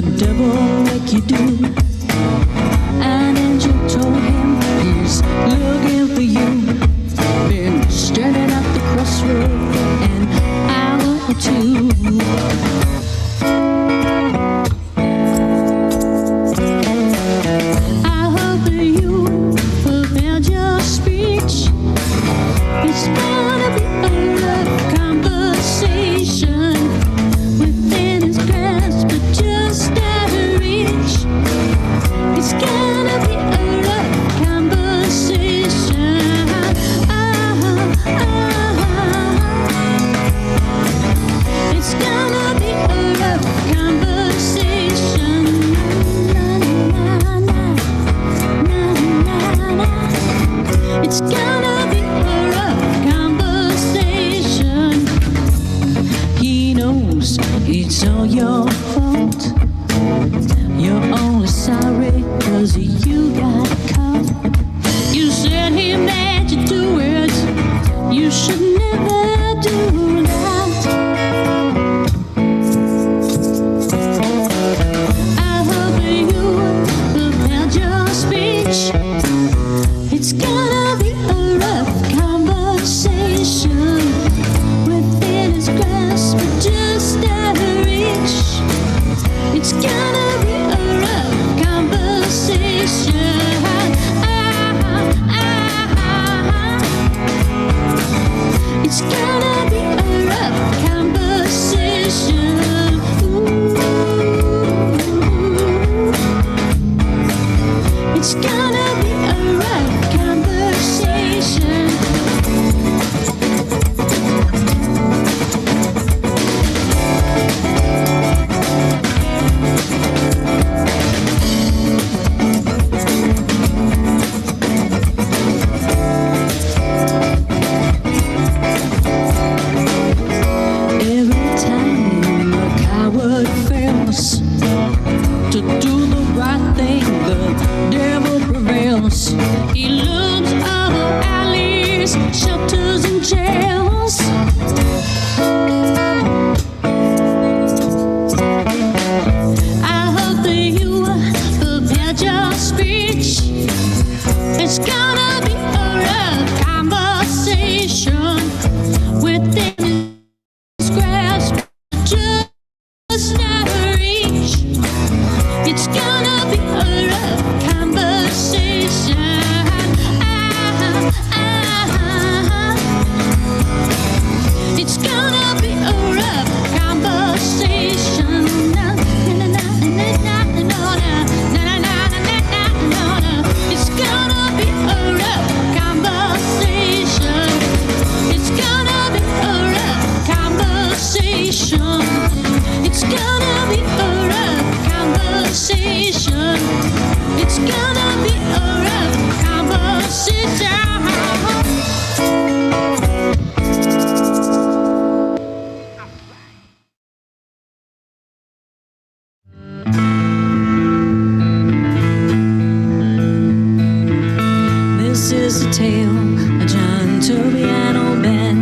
the devil make you do? An angel told him he's looking for you. Been standing at the crossroad an hour or two. I hope that you fulfilled your speech. It's gonna be a love conversation within his grasp, but just out of reach. It's gonna be a love conversation. It's gonna be a love conversation. Na, na, na, na, na, na. It's gonna be a love conversation. He knows it's all your fault. You're only sorry 'cause you got caught. You said he made you do it. You should never do that. I hope you fulfilled your speech. It's gonna be a rough conversation within his grasp, but just out of reach. It's gonna be a rough conversation. It's gonna be a rough conversation. Ooh. It's gonna be a rough conversation. Every time a coward fails to do the right thing, the devil prevails. He looks over alleys, shelters, and jails. I hope that you fulfilled your speech. It's gonna be a rough conversation within his grasp, just out of reach. It's gonna be a rough conversation. It's gonna be a rough conversation. Na, na, na, na, na, na, na, na, na, na, na. It's gonna be a rough conversation. It's gonna be a rough conversation. It's gonna be a rough conversation. It's gonna be a rough conversation. This is a tale of John, Toby, and old Ben.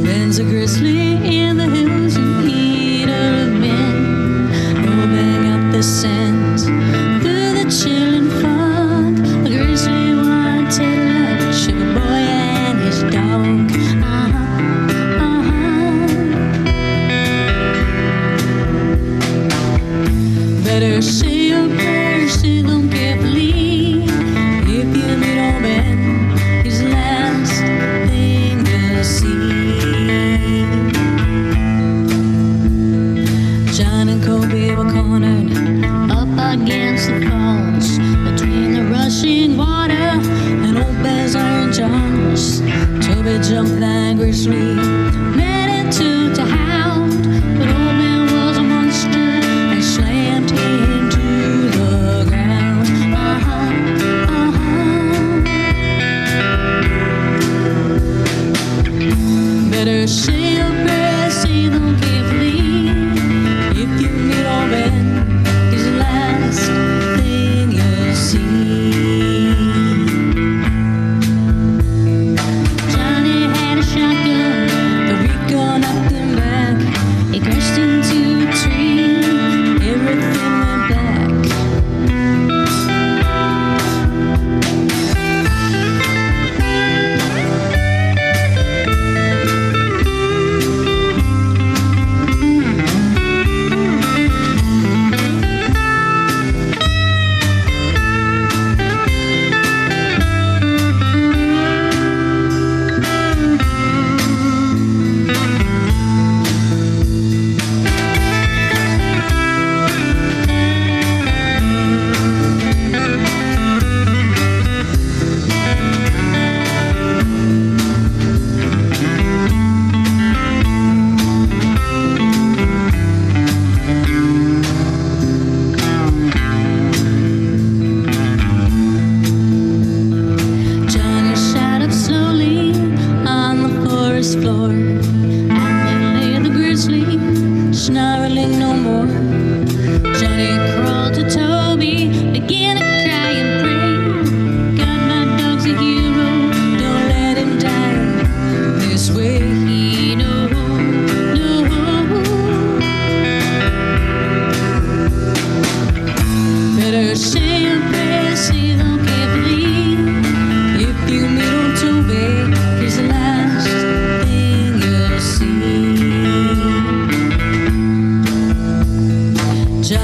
Ben's a grizzly in the hills, and eater of men. Roving up the scent through the chilling fog. A grizzly wanted love, sugar boy and his dog. Better say your prayers, say them carefully. If you meet old Ben, he's the last thing you'll see. John and Kobe were cornered up against the falls, between the rushing water and old Ben's iron jaws. Toby jumped like grizzly, ready to hound, but old Ben was a monster and slammed him to the ground. Better say your prayers, say them carefully. If you meet old Ben, he's the last thing you'll see. Johnny had a shotgun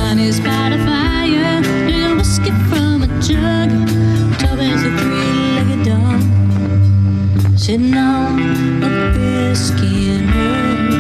Mine is by the fire, drinking whiskey from a jug. Tubby's a three-legged dog, sitting on a biscuit rug.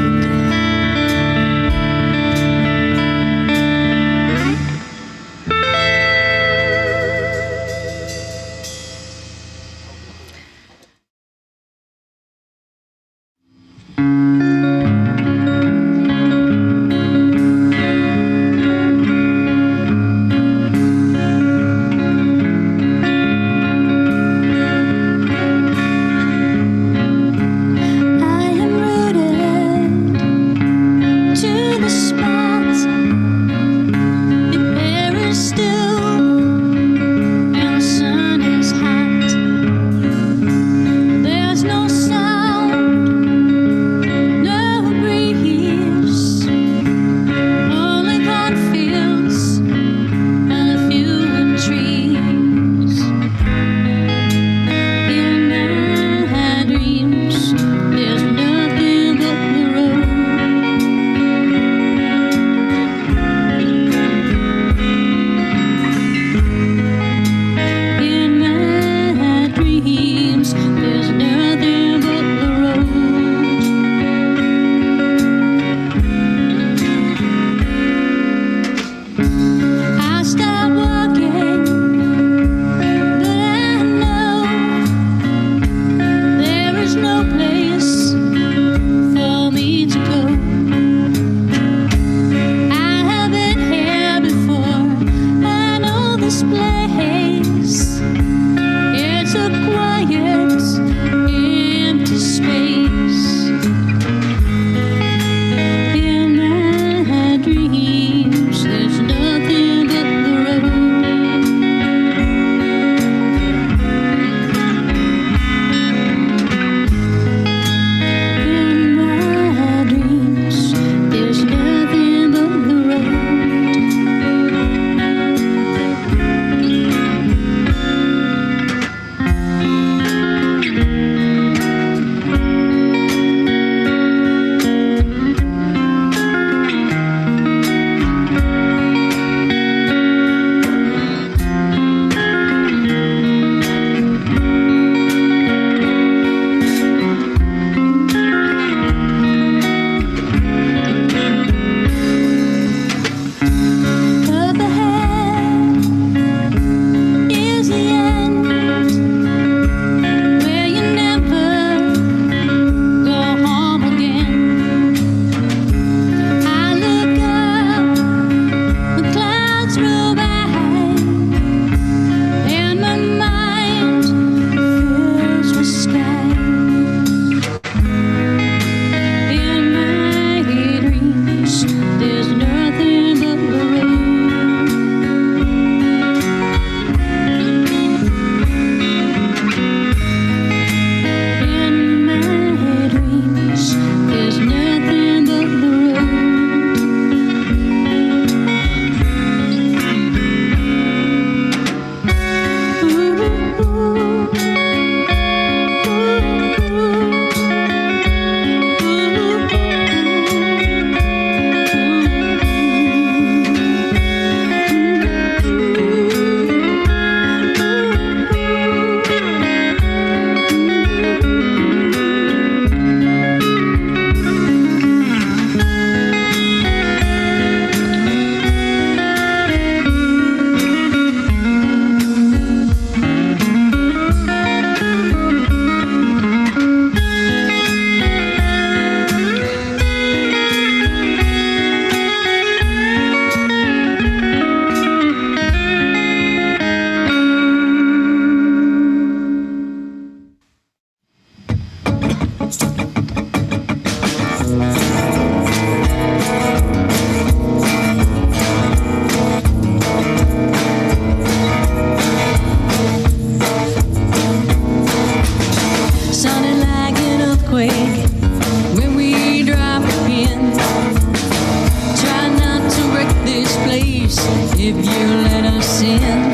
if you let us in.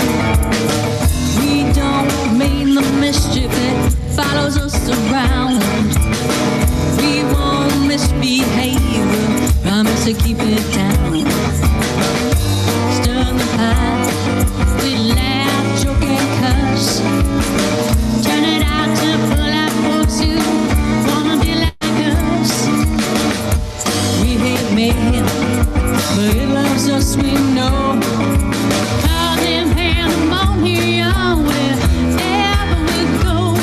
We don't mean the mischief that follows us around. We won't misbehave, promise to keep it down. us we know. Causing pandemonium wherever we go.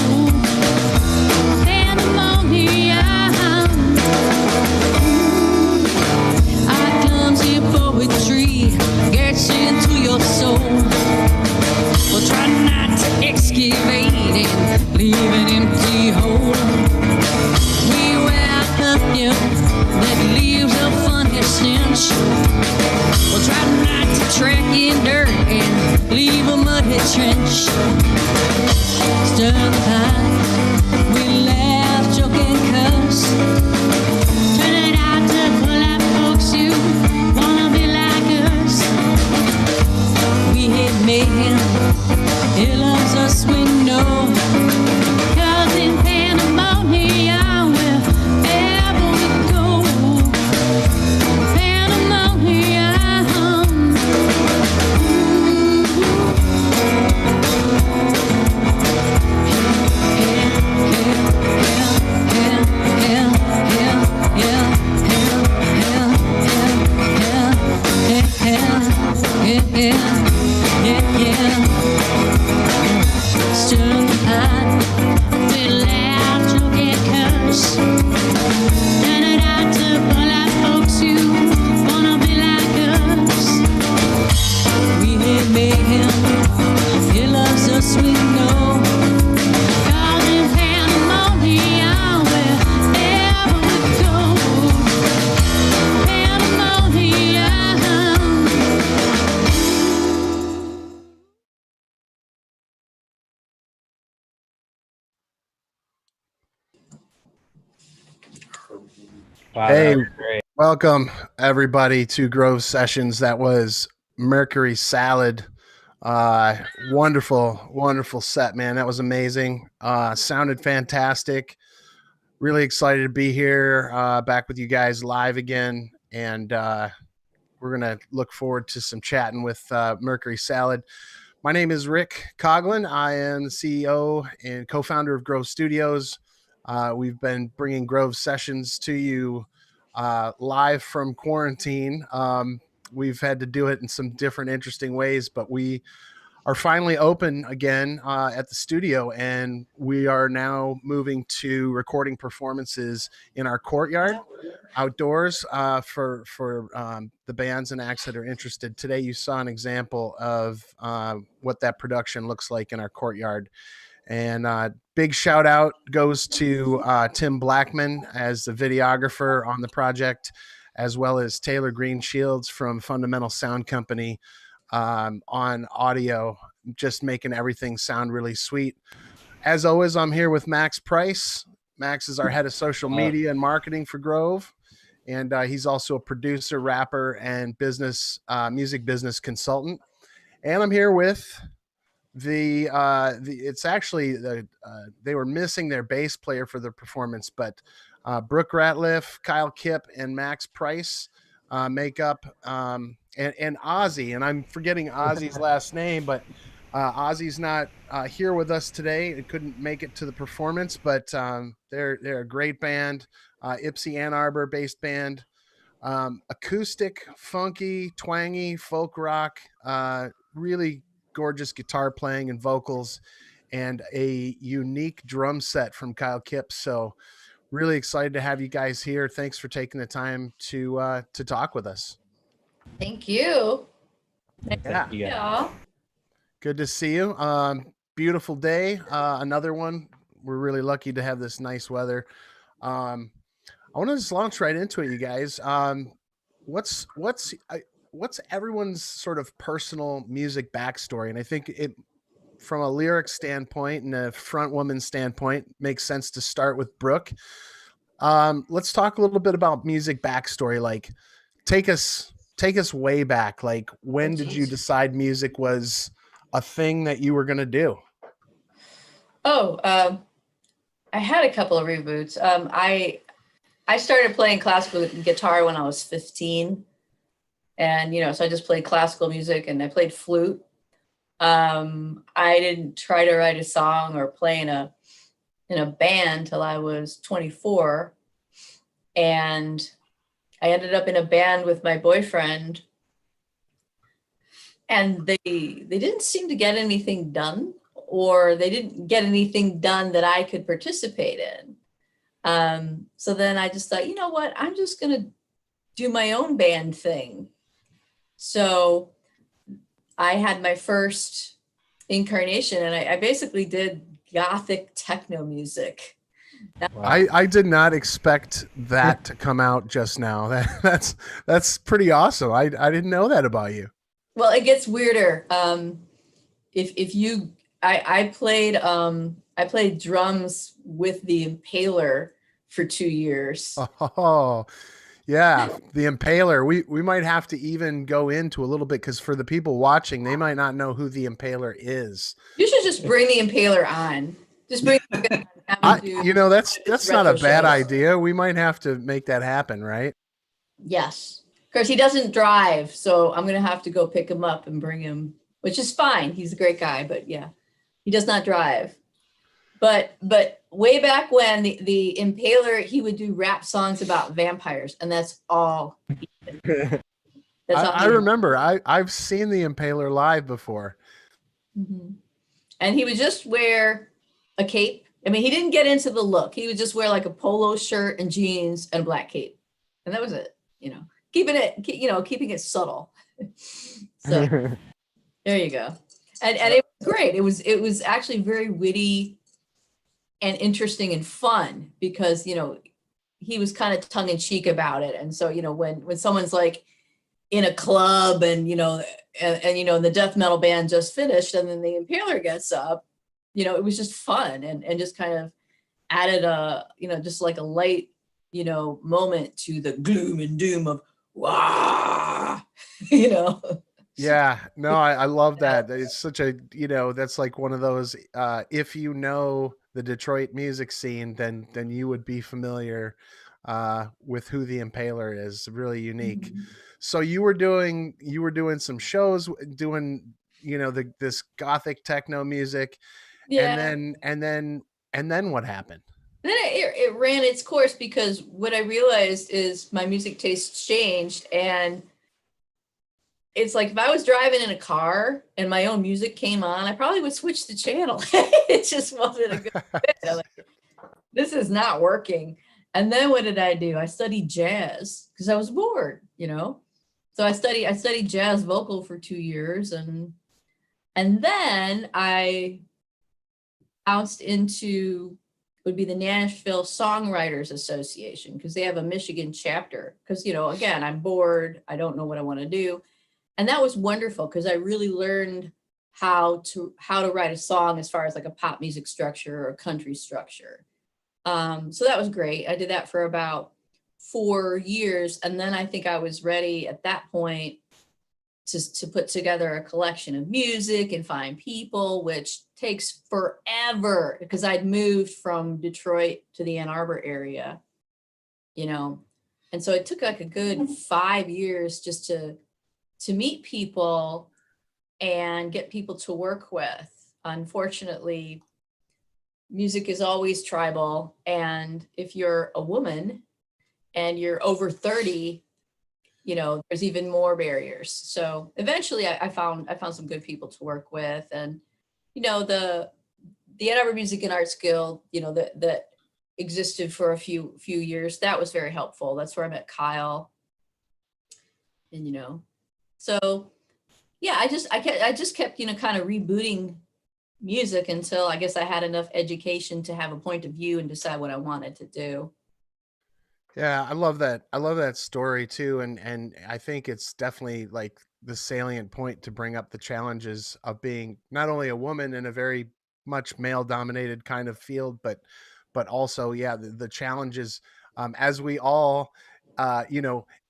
Pandemonium. Our clumsy poetry gets into your soul. We'll try not to excavate and leave an empty hole. We wear perfume that leaves a funny stench. We'll try not to track in dirt and leave a muddy trench. Stir the pot, we laugh, joke and cuss. Turn it out to pull out folks you wanna be like us. We hate mayhem, he loves us, we know. Causing pandemonium wherever we go. Pandemonium. Stir the pot, we laugh, joke and curse. Turn it out to pull out folks who wanna be like us. We hate mayhem, he loves us, we know. Causing pandemonium wherever we go. Pandemonium. Wow, Hey, that was great. welcome everybody to Grove Sessions. That was Mercury Salad. Wonderful set, man. That was amazing. Sounded fantastic. Really excited to be here, back with you guys live again. And we're going to look forward to some chatting with Mercury Salad. My name is Rick Coughlin. I am the CEO and co-founder of Grove Studios. We've been bringing Grove Sessions to you live from quarantine. We've had to do it in some different interesting ways, but we are finally open again at the studio, and we are now moving to recording performances in our courtyard outdoors for the bands and acts that are interested. Today you saw an example of what that production looks like in our courtyard. And big shout out goes to Tim Blackman as the videographer on the project, as well as Taylor Greenshields from Fundamental Sound Company on audio, just making everything sound really sweet. As always, I'm here with Max Price. Max is our head of social media and marketing for Grove. And he's also a producer, rapper, and music business consultant. And I'm here with it's actually they were missing their bass player for the performance, but Brooke Ratliff, Kyle Kipp, and Max Price make up, and Ozzy, and I'm forgetting Ozzy's last name, but Ozzy's not here with us today. It couldn't make it to the performance, but they're a great band, Ypsilanti-based band. Acoustic, funky, twangy, folk rock, really gorgeous guitar playing and vocals, and a unique drum set from Kyle Kipp. So really excited to have you guys here. Thanks for taking the time to talk with us. Thank you. Yeah. Yeah. Good to see you. Beautiful day. Another one. We're really lucky to have this nice weather. I want to just launch right into it, you guys. What's everyone's sort of personal music backstory? And I think it, from a lyric standpoint and a front woman standpoint, makes sense to start with Brooke. Let's talk a little bit about music backstory. Like, take us way back. Like, when did you decide music was a thing that you were going to do? I had a couple of reboots. I started playing classical guitar when I was 15. And, so I just played classical music and I played flute. I didn't try to write a song or play in a band till I was 24. And I ended up in a band with my boyfriend and they didn't seem to get anything done, or they didn't get anything done that I could participate in. So then I just thought, you know what, I'm just going to do my own band thing. So I had my first incarnation, and I basically did Gothic techno music. I did not expect that to come out just now. That's pretty awesome. I didn't know that about you. Well, it gets weirder. If you, I played drums with the Impaler for 2 years. Oh, yeah, the Impaler. We might have to even go into a little bit, because for the people watching, they might not know who the Impaler is. You should just bring the Impaler on. Just bring. That's not a bad idea. We might have to make that happen, right? Yes. Of course, he doesn't drive, so I'm going to have to go pick him up and bring him, which is fine. He's a great guy, but yeah, he does not drive. But way back when, the Impaler, he would do rap songs about vampires, and that's all. I remember. I've seen the Impaler live before. Mm-hmm. And he would just wear a cape. I mean, he didn't get into the look. He would just wear like a polo shirt and jeans and a black cape, and that was it. Keeping it subtle. So there you go. And it was great. It was actually very witty and interesting and fun, because he was kind of tongue in cheek about it. And so when someone's like in a club and the death metal band just finished, and then the Impaler gets up, it was just fun, and just kind of added just like a light moment to the gloom and doom of wah. Yeah, no, I love that. It's such a, that's like one of those, if you know the Detroit music scene, then you would be familiar with who the Impaler is. Really unique. Mm-hmm. So you were doing some shows, doing this Gothic techno music. Yeah. And then what happened? Then it ran its course, because what I realized is my music tastes changed, and it's like if I was driving in a car and my own music came on, I probably would switch the channel. It just wasn't a good fit. I'm like, this is not working. And then what did I do? I studied jazz because I was bored, So I studied jazz vocal for 2 years, and then I bounced into would be the Nashville Songwriters Association, because they have a Michigan chapter. Because again, I'm bored. I don't know what I want to do. And that was wonderful, because I really learned how to write a song as far as like a pop music structure or a country structure. So that was great. I did that for about 4 years. And then I think I was ready at that point to put together a collection of music and find people, which takes forever, because I'd moved from Detroit to the Ann Arbor area, and so it took like a good 5 years just to meet people and get people to work with. Unfortunately, music is always tribal, and if you're a woman and you're over 30, there's even more barriers. So eventually I found some good people to work with, and the Ann Arbor Music and Arts Guild, that existed for a few years. That was very helpful. That's where I met Kyle. And so yeah, I just kept kind of rebooting music until I guess I had enough education to have a point of view and decide what I wanted to do. Yeah, I love that. I love that story too. And I think it's definitely like the salient point to bring up the challenges of being not only a woman in a very much male dominated kind of field, but also, yeah, the challenges, as we all,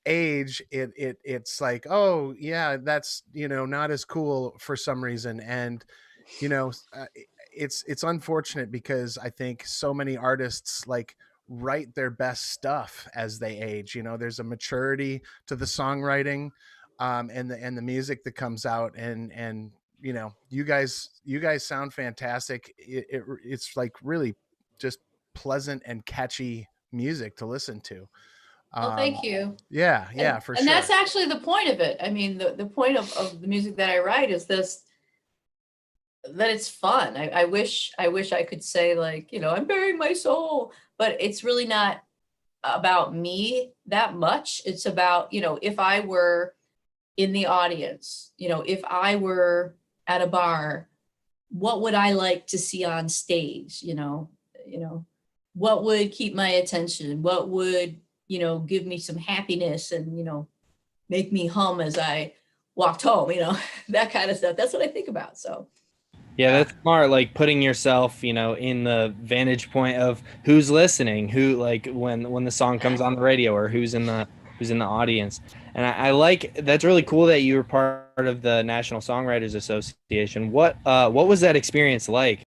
age, it's like, oh yeah, that's, not as cool for some reason. And, it's unfortunate, because I think so many artists like write their best stuff as they age. There's a maturity to the songwriting, and the music that comes out, and you guys sound fantastic. It's like really just pleasant and catchy music to listen to. Well, thank you. Yeah, for And sure. that's actually the point of it. I mean, the point of the music that I write is this, that it's fun. I wish I could say, like, I'm bearing my soul, but it's really not about me that much. It's about, if I were in the audience, if I were at a bar, what would I like to see on stage? What would keep my attention? What would, give me some happiness and, make me hum as I walked home, that kind of stuff. That's what I think about. So Yeah, that's smart. Like putting yourself, in the vantage point of who's listening, who like when the song comes on the radio, or who's in the audience. And I like that's really cool that you were part of the National Songwriters Association. What was that experience like?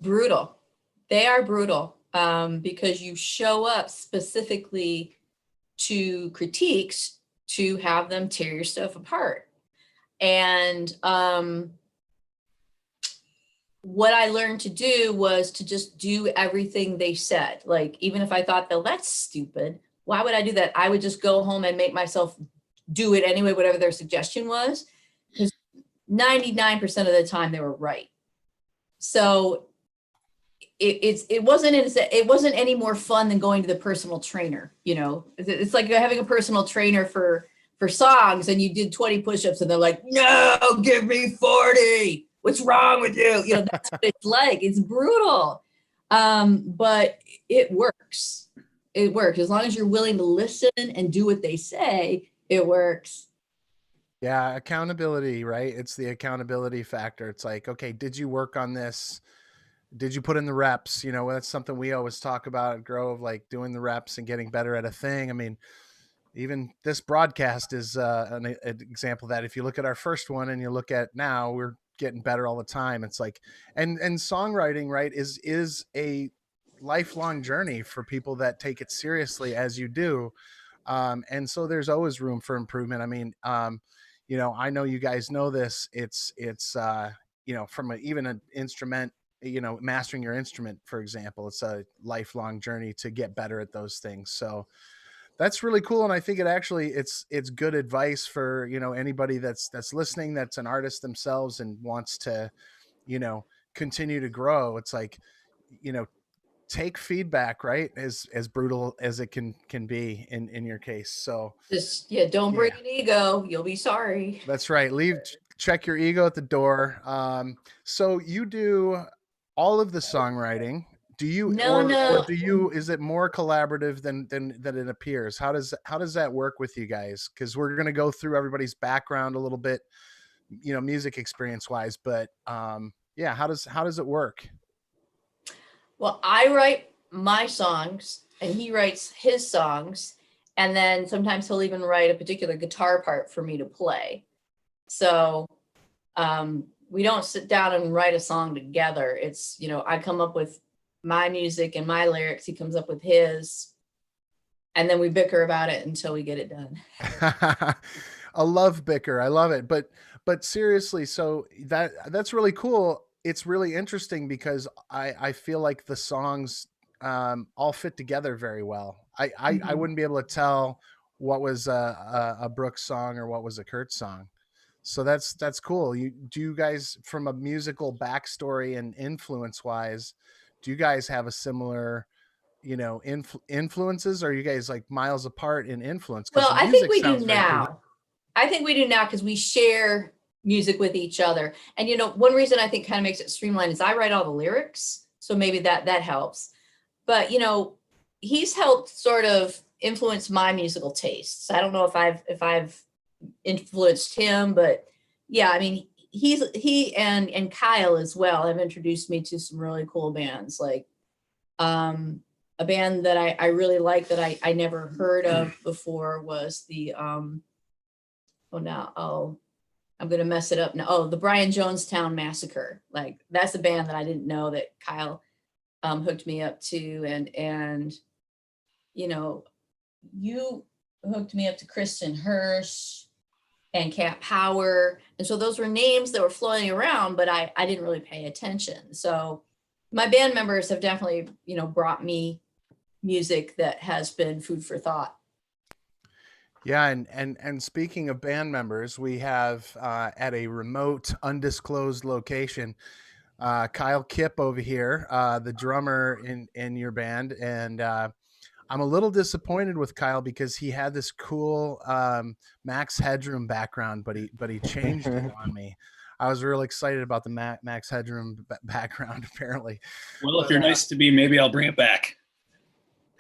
brutal. They are brutal, because you show up specifically to critiques to have them tear your stuff apart. And what I learned to do was to just do everything they said. Like, even if I thought, though, that's stupid, why would I do that? I would just go home and make myself do it anyway, whatever their suggestion was, because 99% of the time they were right. So it wasn't any more fun than going to the personal trainer. It's like you're having a personal trainer for songs, and you did 20 push-ups and they're like, no, give me 40. What's wrong with you? That's what it's like. It's brutal. But it works. It works. As long as you're willing to listen and do what they say, it works. Yeah, accountability, right? It's the accountability factor. It's like, okay, did you work on this? Did you put in the reps? That's something we always talk about at Grove, like doing the reps and getting better at a thing. I mean, even this broadcast is an example of that. If you look at our first one and you look at now, we're getting better all the time. It's like, and songwriting, right, is a lifelong journey for people that take it seriously as you do. And so there's always room for improvement. I mean, I know you guys know this. It's from even an instrument, mastering your instrument, for example, it's a lifelong journey to get better at those things. So that's really cool. And I think it's good advice for, anybody that's listening, that's an artist themselves and wants to, continue to grow. It's like, take feedback, right? As brutal as it can be in your case. So Just, don't bring an ego. You'll be sorry. That's right. Check your ego at the door. So you do all of the songwriting. Do you No. or do you, is it more collaborative than it appears? How does that work with you guys? Because we're going to go through everybody's background a little bit, music experience wise, but yeah, how does it work? Well, I write my songs and he writes his songs. And then sometimes he'll even write a particular guitar part for me to play. So we don't sit down and write a song together. It's, I come up with my music and my lyrics. He comes up with his. And then we bicker about it until we get it done. I love bicker. I love it. But seriously, so that's really cool. It's really interesting because I feel like the songs all fit together very well. I wouldn't be able to tell what was a Brooke song or what was a Kurt song. So that's cool. Do you guys, from a musical backstory and influence wise, do you guys have a similar, influences? Or are you guys like miles apart in influence? Well, I think we do now. Cool. I think we do now because we share music with each other. And, one reason I think kind of makes it streamlined is I write all the lyrics. So maybe that helps. But, he's helped sort of influence my musical tastes. I don't know if I've influenced him, but yeah, I mean, he and Kyle as well have introduced me to some really cool bands, like a band that I really like that I never heard of before was the I'm gonna mess it up now. Oh, the Brian Jonestown Massacre. Like, that's a band that I didn't know that Kyle hooked me up to, and you hooked me up to Kristen Hirsch and Cat Power. And so those were names that were floating around, but I didn't really pay attention. So my band members have definitely, brought me music that has been food for thought. Yeah, and speaking of band members, we have at a remote, undisclosed location, Kyle Kipp over here, the drummer in your band, and I'm a little disappointed with Kyle because he had this cool Max Headroom background, but he changed it on me. I was really excited about the Max Headroom background. Apparently, well, if you're nice to me, maybe I'll bring it back.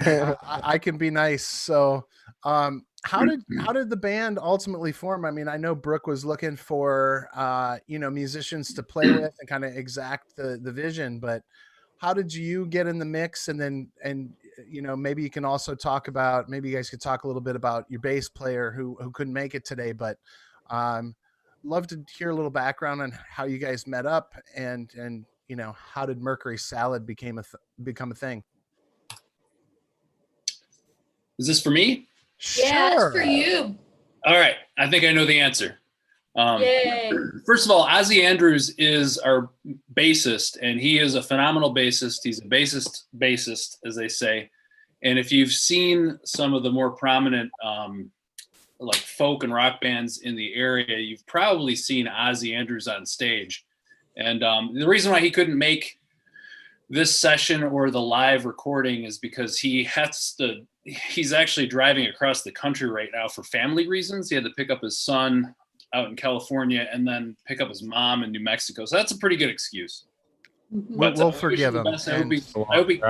I can be nice. So, how did the band ultimately form? I mean, I know Brooke was looking for musicians to play with and kind of exact the vision, but how did you get in the mix? And then maybe you can also talk about, maybe you guys could talk a little bit about your bass player who couldn't make it today, but love to hear a little background on how you guys met up and how did Mercury Salad become a thing? Is this for me? Yeah, Sure. it's for you. All right. I think I know the answer. Yay. First of all, Ozzy Andrews is our bassist, and he is a phenomenal bassist. He's a bassist, as they say. And if you've seen some of the more prominent like folk and rock bands in the area, you've probably seen Ozzy Andrews on stage. And the reason why he couldn't make this session or the live recording is because he's actually driving across the country right now for family reasons. He had to pick up his son out in California and then pick up his mom in New Mexico. So that's a pretty good excuse. We'll But, forgive him. I hope he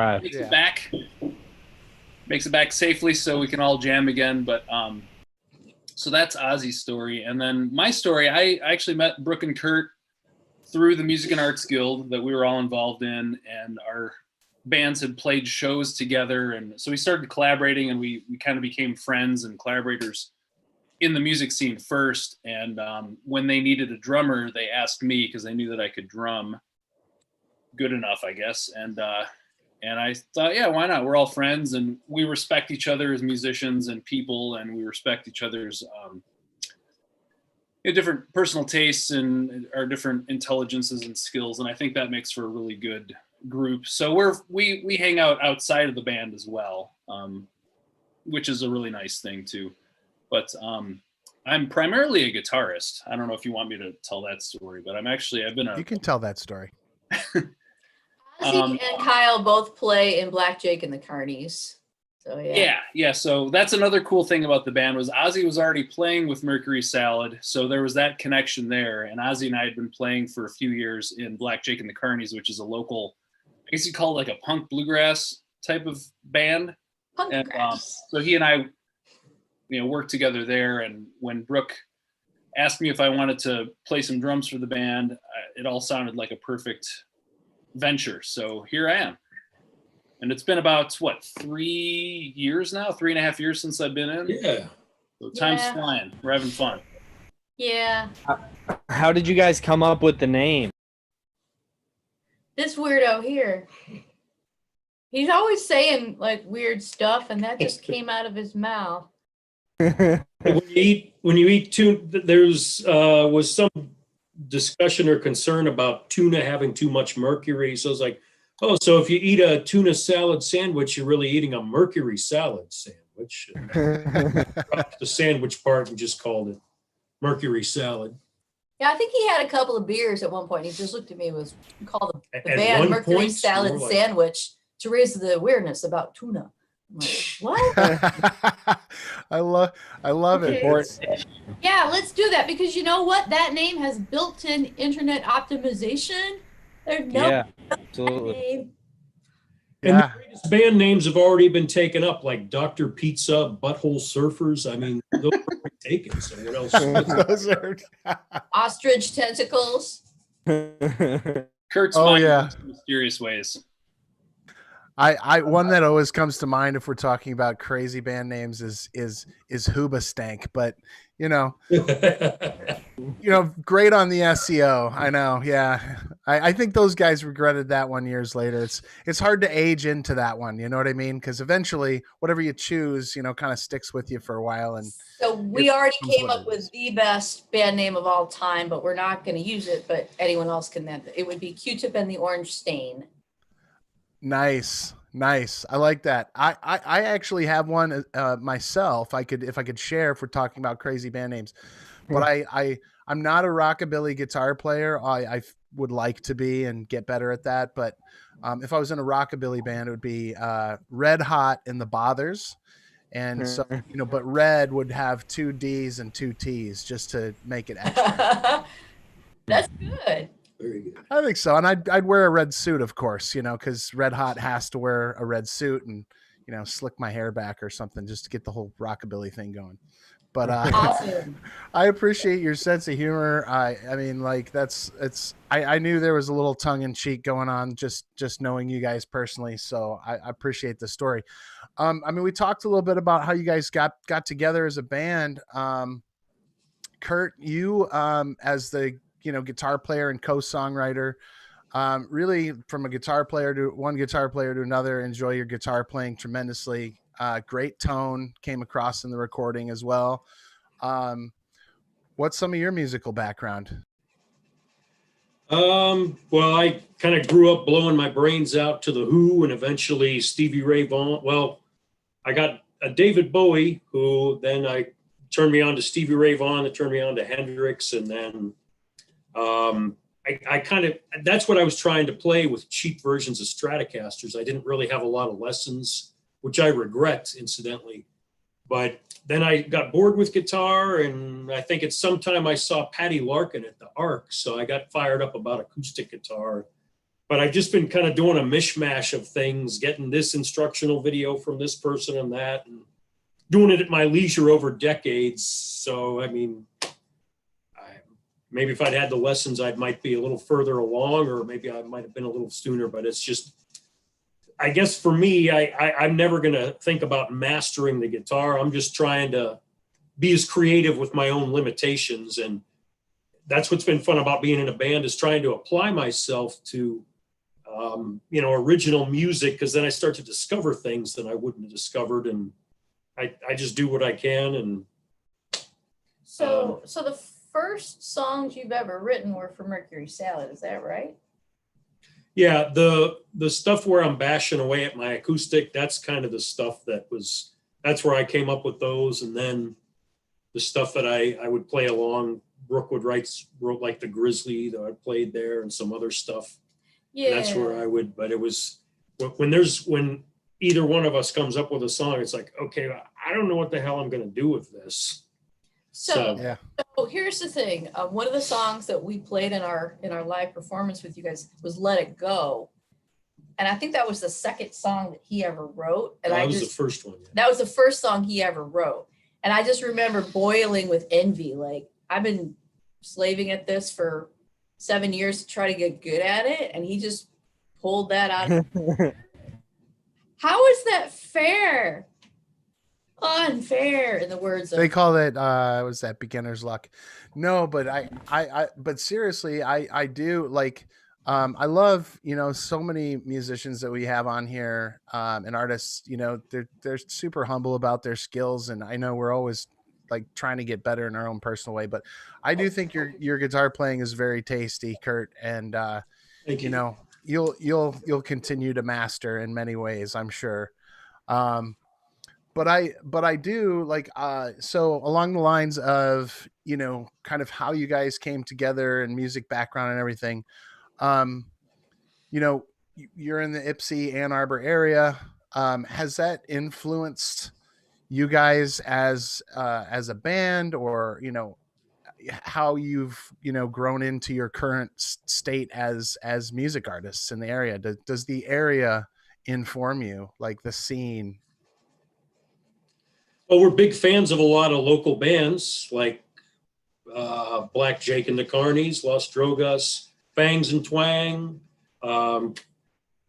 makes it back safely so we can all jam again. But so that's Ozzy's story. And then my story, I actually met Brooke and Kurt through the Music and Arts Guild that we were all involved in, and our bands had played shows together. And so we started collaborating, and we kind of became friends and collaborators in the music scene first. And when they needed a drummer, they asked me because they knew that I could drum good enough, I guess. And I thought, yeah, why not? We're all friends, and we respect each other as musicians and people, and we respect each other's different personal tastes and our different intelligences and skills. And I think that makes for a really good group. So we hang out outside of the band as well, which is a really nice thing too. But I'm primarily a guitarist. I don't know if you want me to tell that story, but you can tell that story. Ozzy and Kyle both play in Black Jake and the Carnies. So yeah. So that's another cool thing about the band was Ozzy was already playing with Mercury Salad, so there was that connection there. And Ozzy and I had been playing for a few years in Black Jake and the Carnies, which is a local, I guess you call it like a punk bluegrass type of band. And so he and I, worked together there. And when Brooke asked me if I wanted to play some drums for the band, it all sounded like a perfect venture. So here I am. And it's been about 3 years now, 3.5 years since I've been in. Yeah. So time's flying. We're having fun. Yeah. How did you guys come up with the name? This weirdo here. He's always saying like weird stuff, and that just came out of his mouth. When you eat tuna, there's was some discussion or concern about tuna having too much mercury. So it's like, oh, so if you eat a tuna salad sandwich, you're really eating a Mercury Salad sandwich. Dropped the sandwich part and just called it Mercury Salad. Yeah, I think he had a couple of beers at one point. He just looked at me and was called the band Mercury Salad Sandwich to raise the awareness about tuna. I'm like, what? I love it. Yeah, let's do that because you know what? That name has built-in internet optimization. There's no absolutely. name. And the greatest band names have already been taken up, like Dr. Pizza, Butthole Surfers. I mean, those are taken. So what else? Those are... Ostrich tentacles. Kurt's mind in mysterious ways. I one that always comes to mind if we're talking about crazy band names is Hooba Stank, but great on the SEO. I know. Yeah. I think those guys regretted that one years later. It's hard to age into that one. You know what I mean? Because eventually whatever you choose, kind of sticks with you for a while. And so we already came up with the best band name of all time, but we're not going to use it, but anyone else can. It would be Q-Tip and the Orange Stain. Nice. Nice. I like that. I actually have one myself. If I could share, if we're talking about crazy band names, but I'm not a rockabilly guitar player. I would like to be and get better at that. But if I was in a rockabilly band, it would be Red Hot and the Bothers. And so, but Red would have 2 D's and 2 T's just to make it extra. That's good. Very good. I think so. And I'd wear a red suit, of course, because Red Hot has to wear a red suit and, slick my hair back or something just to get the whole rockabilly thing going. But Awesome. I appreciate your sense of humor. I mean, like I knew there was a little tongue in cheek going on just knowing you guys personally. So I appreciate the story. I mean, we talked a little bit about how you guys got together as a band. Kurt, you as the guitar player and co-songwriter, really from one guitar player to another, enjoy your guitar playing tremendously. Great tone came across in the recording as well. What's some of your musical background? Well, I kind of grew up blowing my brains out to the Who and eventually Stevie Ray Vaughan. Well, I got a David Bowie, who then I turned me on to Stevie Ray Vaughan, that turned me on to Hendrix, and then I kind of, that's what I was trying to play with cheap versions of Stratocasters. I didn't really have a lot of lessons, which I regret, incidentally. But then I got bored with guitar, and I think at some time I saw Patty Larkin at the Arc, so I got fired up about acoustic guitar. But I've just been kind of doing a mishmash of things, getting this instructional video from this person and that, and doing it at my leisure over decades. So, I mean, maybe if I'd had the lessons, I might be a little further along, or maybe I might have been a little sooner, but it's just, I guess for me, I'm never going to think about mastering the guitar. I'm just trying to be as creative with my own limitations. And that's what's been fun about being in a band, is trying to apply myself to, original music, because then I start to discover things that I wouldn't have discovered. And I just do what I can. And so the first songs you've ever written were for Mercury Salad, is that right? Yeah, the stuff where I'm bashing away at my acoustic, that's kind of the stuff that's where I came up with those. And then the stuff that I would play along, Brooke wrote like the Grizzly that I played there and some other stuff. Yeah. And that's where I would, but it was when either one of us comes up with a song, it's like, okay, I don't know what the hell I'm going to do with this. So here's the thing. One of the songs that we played in our live performance with you guys was "Let It Go," and I think that was the second song that he ever wrote. And that was the first one. Yeah. That was the first song he ever wrote, and I just remember boiling with envy. Like, I've been slaving at this for 7 years to try to get good at it, and he just pulled that out. How is that fair? Unfair, in the words of, they call it was that beginner's luck. No, but but seriously, I do like I love so many musicians that we have on here, and artists, they're super humble about their skills, and I know we're always like trying to get better in our own personal way, but I do think your guitar playing is very tasty, Kurt, and Thank you. You'll continue to master in many ways, I'm sure. But I do like, so along the lines of, kind of how you guys came together and music background and everything, you're in the Ypsi, Ann Arbor area. Has that influenced you guys as a band, or, how you've, grown into your current state as music artists in the area? Does the area inform you, like the scene? Well, we're big fans of a lot of local bands like Black Jake and the Carnies, Los Drogas, Fangs and Twang.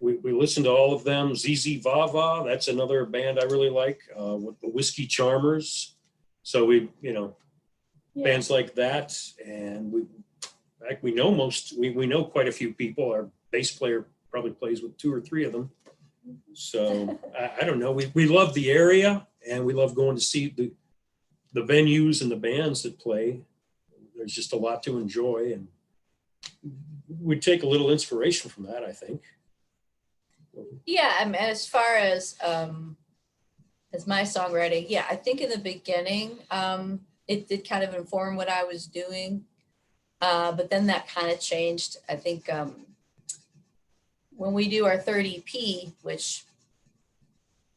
We listen to all of them. ZZ Vava, that's another band I really like, with the Whiskey Charmers. So bands like that. And we know quite a few people. Our bass player probably plays with 2 or 3 of them. So I don't know. We love the area, and we love going to see the venues and the bands that play. There's just a lot to enjoy, and we take a little inspiration from that, I think. Yeah, I mean, as far as my songwriting, yeah, I think in the beginning, it did kind of inform what I was doing. But then that kind of changed. I think when we do our 30p, which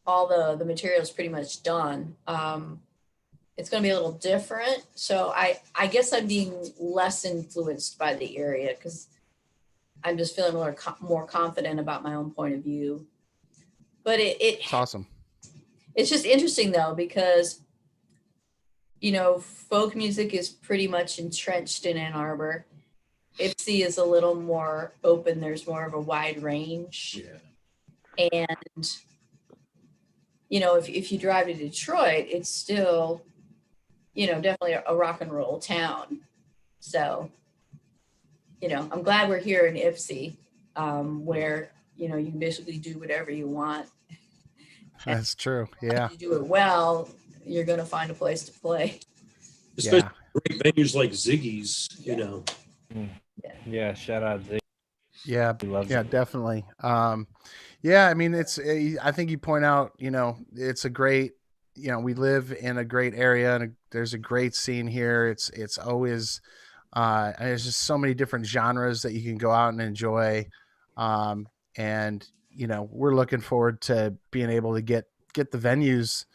all the material is pretty much done, it's going to be a little different. So I guess I'm being less influenced by the area because I'm just feeling more confident about my own point of view. But It's awesome. It's just interesting though, because, you know, folk music is pretty much entrenched in Ann Arbor. Ypsi is a little more open. There's more of a wide range. Yeah. And, you know, if you drive to Detroit, it's still, you know, definitely a rock and roll town. So, you know, I'm glad we're here in Ypsi, where, you know, you can basically do whatever you want. That's true. Yeah. If you do it well, you're going to find a place to play. Especially great venues like Ziggy's, you know. Yeah, shout out Ziggy. Yeah, It. definitely. Yeah, I mean, I think you point out, you know, it's a great, you know, we live in a great area and there's a great scene here. It's always, there's just so many different genres that you can go out and enjoy. And, you know, we're looking forward to being able to get the venues,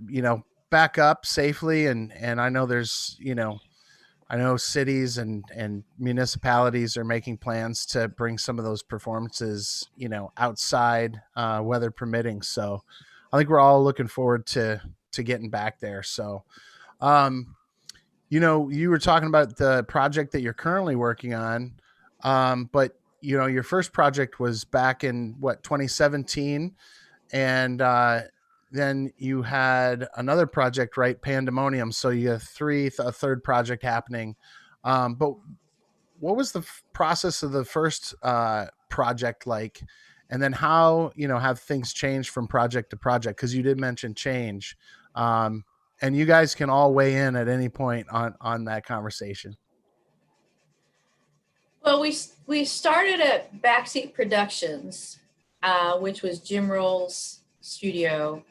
you know, back up safely. And I know there's, you know, I know cities and municipalities are making plans to bring some of those performances, you know, outside, weather permitting. So I think we're all looking forward to getting back there. So, you know, you were talking about the project that you're currently working on, but you know, your first project was back in 2017, and then you had another project, right? Pandemonium. So you have a third project happening. But what was the process of the first project like? And then how, you know, have things changed from project to project? Because you did mention change. And you guys can all weigh in at any point on that conversation. Well, we started at Backseat Productions, which was Jim Roll's studio.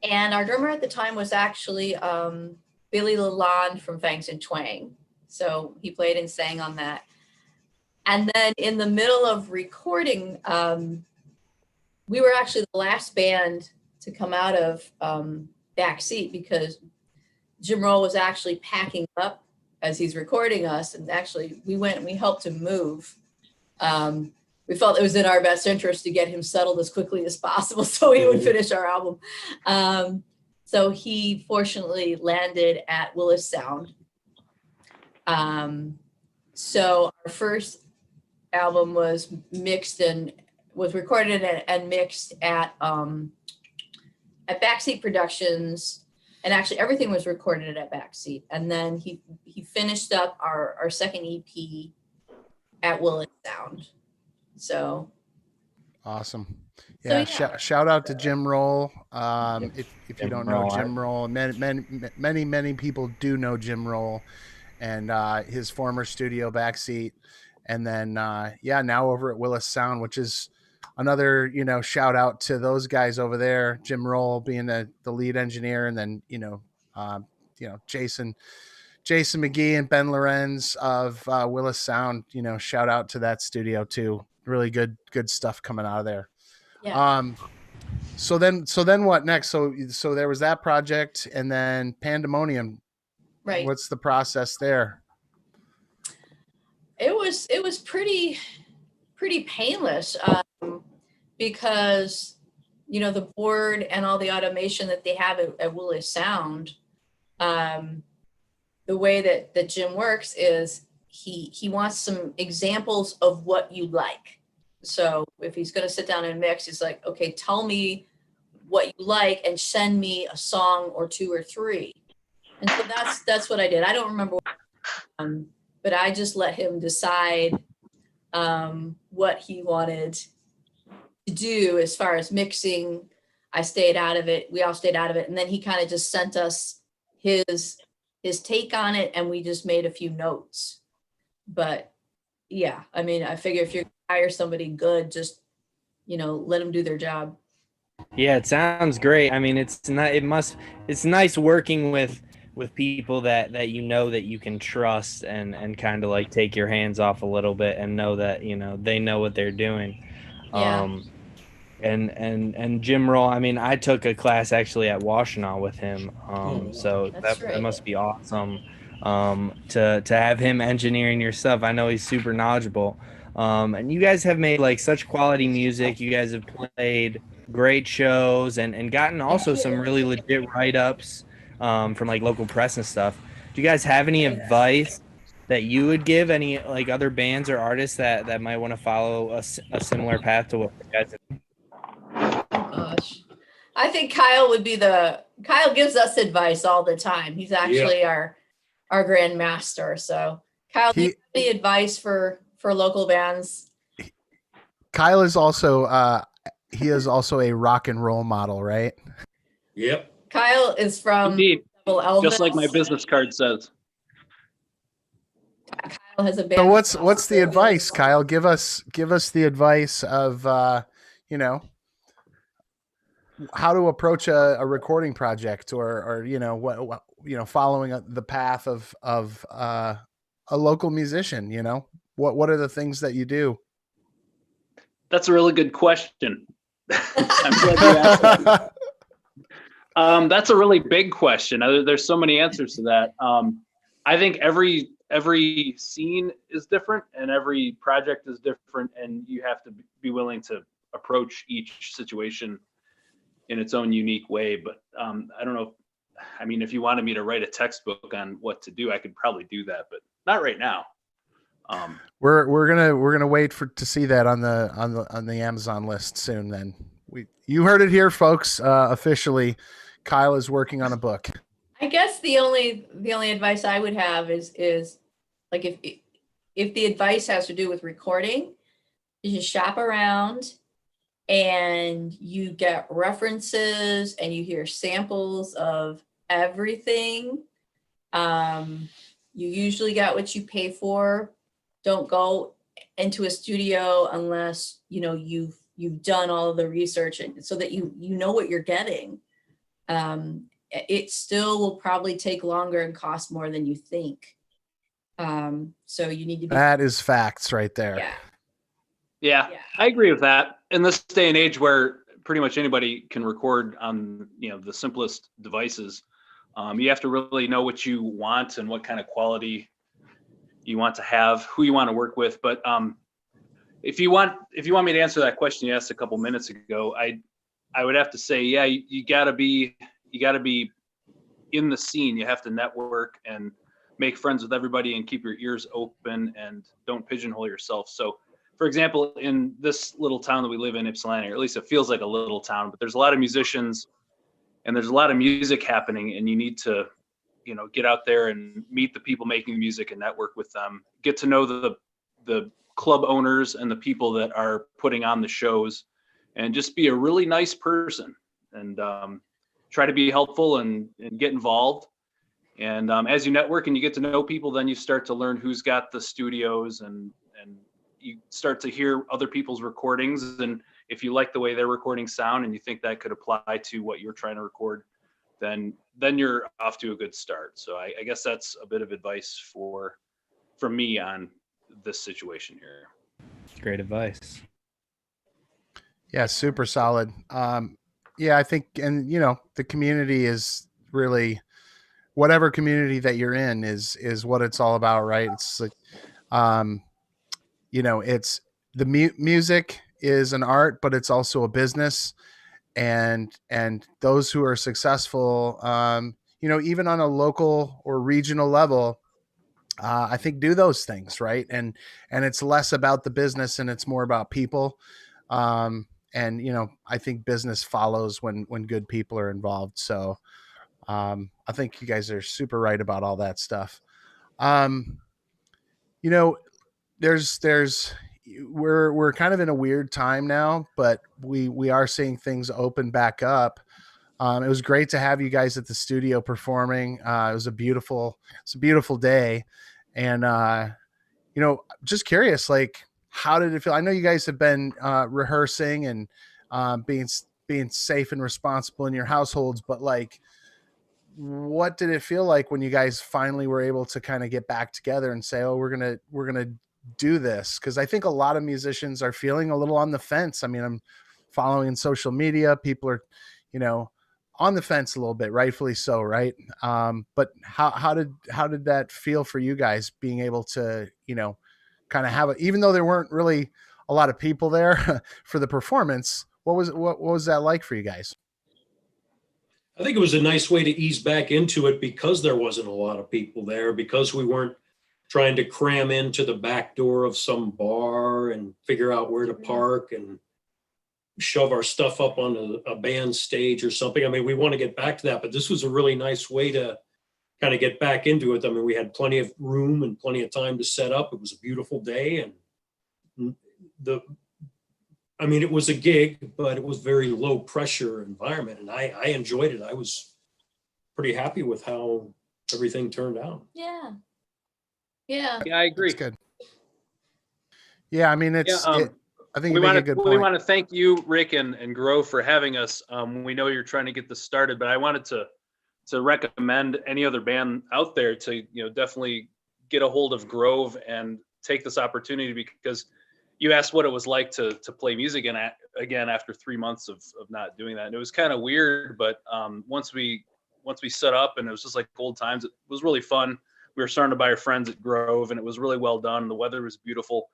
And our drummer at the time was actually Billy Lalonde from Fangs and Twang. So he played and sang on that. And then in the middle of recording, we were actually the last band to come out of Backseat because Jim Roll was actually packing up as he's recording us. And actually we went and we helped him move. We felt it was in our best interest to get him settled as quickly as possible so he would finish our album. So he fortunately landed at Willis Sound. So our first album was recorded and mixed at Backseat Productions. And actually everything was recorded at Backseat. And then he finished up our second EP at Willis Sound. So awesome. Yeah, so, yeah. Shout out to Jim Roll. If you don't know Jim Roll, many people do know Jim Roll and his former studio Backseat. And then now over at Willis Sound, which is another, you know, shout out to those guys over there, Jim Roll being the lead engineer, and then Jason McGee and Ben Lorenz of Willis Sound, you know, shout out to that studio too. Really good stuff coming out of there. Yeah. So then what next? So there was that project, and then Pandemonium. Right. What's the process there? It was pretty painless because, you know, the board and all the automation that they have at Willis Sound, the way that Jim works is he wants some examples of what you like. So if he's going to sit down and mix, he's like, okay, tell me what you like and send me a song or two or three. And so that's what I did. I don't remember, but I just let him decide what he wanted to do as far as mixing. I stayed out of it. We all stayed out of it. And then he kind of just sent us his take on it, and we just made a few notes. But yeah, I mean, I figure if you're hire somebody good, just let them do their job. Yeah, it sounds great. I mean, it's nice working with people that that you can trust and kind of like take your hands off a little bit and know that, they know what they're doing. Yeah. And Jim Roll, I mean, I took a class actually at Washtenaw with him. So That's that great. must be awesome. To have him engineering your stuff. I know he's super knowledgeable. And you guys have made like such quality music. You guys have played great shows and gotten also some really legit write-ups from like local press and stuff. Do you guys have any advice that you would give any like other bands or artists that might want to follow a similar path to what you guys have? Gosh. I think Kyle gives us advice all the time. He's actually our grand master. So Kyle, do you have any advice for local bands? Kyle is also he is also a rock and roll model, right? Yep. Kyle is from Indeed. Elvis. Just like my business card says. Kyle has a band. So what's the advice, Kyle? Give us the advice of how to approach a recording project or what following the path of a local musician. What are the things that you do? That's a really good question. I'm glad you asked that. That's a really big question. There's so many answers to that. I think every scene is different and every project is different, and you have to be willing to approach each situation in its own unique way. But I don't know. If you wanted me to write a textbook on what to do, I could probably do that, but not right now. We're gonna wait to see that on the Amazon list soon. Then you heard it here, folks. Officially, Kyle is working on a book. I guess the only advice I would have is like if the advice has to do with recording, you just shop around and you get references and you hear samples of everything. You usually get what you pay for. Don't go into a studio unless you've done all of the research so that you know what you're getting. It still will probably take longer and cost more than you think. So you need to be. That is facts right there. Yeah, I agree with that. In this day and age where pretty much anybody can record on the simplest devices, you have to really know what you want and what kind of quality you want to have, who you want to work with. But if you want me to answer that question you asked a couple minutes ago, I would have to say, you gotta be in the scene. You have to network and make friends with everybody and keep your ears open and don't pigeonhole yourself. So for example, in this little town that we live in, Ypsilanti, or at least it feels like a little town, but there's a lot of musicians and there's a lot of music happening, and you need to get out there and meet the people making the music and network with them, get to know the club owners and the people that are putting on the shows, and just be a really nice person and try to be helpful and get involved. And as you network and you get to know people, then you start to learn who's got the studios and you start to hear other people's recordings. And if you like the way their recordings sound and you think that could apply to what you're trying to record, then you're off to a good start. So I guess that's a bit of advice from me on this situation here. Great advice. Yeah, super solid. I think, and the community is really, whatever community that you're in is what it's all about, right? It's like, it's the music is an art, but it's also a business, and those who are successful, even on a local or regional level, I think do those things, right? And it's less about the business and it's more about people. I think business follows when good people are involved. So I think you guys are super right about all that stuff. We're kind of in a weird time now, but we are seeing things open back up. It was great to have you guys at the studio performing. It was a beautiful day. And, just curious, like, how did it feel? I know you guys have been rehearsing and being safe and responsible in your households, but like, what did it feel like when you guys finally were able to kind of get back together and say, oh, we're gonna do this? Because I think a lot of musicians are feeling a little on the fence. I mean, I'm following in social media, people are, you know, on the fence a little bit, rightfully so, right? But how did that feel for you guys, being able to, you know, kind of have it, even though there weren't really a lot of people there for the performance? What was that like for you guys? I think it was a nice way to ease back into it because there wasn't a lot of people there, because we weren't trying to cram into the back door of some bar and figure out where to park and shove our stuff up on a band stage or something. I mean, we want to get back to that, but this was a really nice way to kind of get back into it. I mean, we had plenty of room and plenty of time to set up. It was a beautiful day, and it was a gig, but it was very low pressure environment, and I enjoyed it. I was pretty happy with how everything turned out. Yeah, I agree. That's good. Yeah, I mean, I think we you make a good point. We want to thank you, Rick and Grove, for having us. We know you're trying to get this started, but I wanted to recommend any other band out there to, you know, definitely get a hold of Grove and take this opportunity, because you asked what it was like to play music again after 3 months of not doing that. And it was kind of weird, but once we set up and it was just like old times, it was really fun. We were surrounded by our friends at Grove, and it was really well done. The weather was beautiful,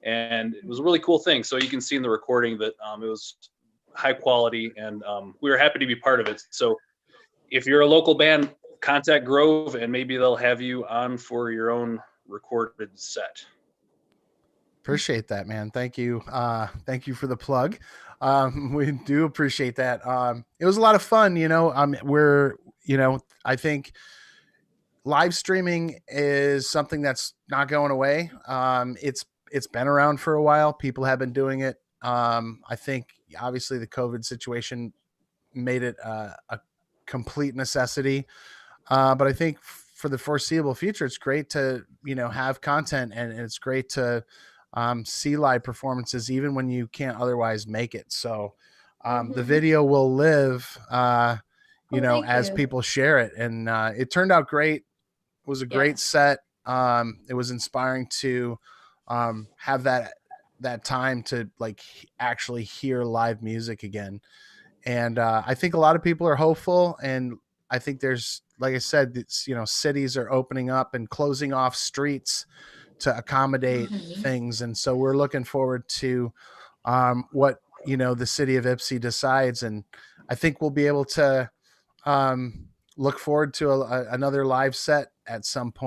and it was a really cool thing. So you can see in the recording that it was high quality, and we were happy to be part of it. So if you're a local band, contact Grove, and maybe they'll have you on for your own recorded set. Appreciate that, man. Thank you. Thank you for the plug. We do appreciate that. It was a lot of fun, you know. I think live streaming is something that's not going away. It's been around for a while. People have been doing it. I think obviously the COVID situation made it a complete necessity. But I think for the foreseeable future, it's great to, you know, have content, and it's great to see live performances even when you can't otherwise make it. So the video will live, as people share it. And it turned out great. It was a great set. It was inspiring to have that time to like actually hear live music again. And I think a lot of people are hopeful, and I think there's, like I said, it's, you know, cities are opening up and closing off streets to accommodate things. And so we're looking forward to what, you know, the city of Ypsi decides. And I think we'll be able to look forward to another live set at some point.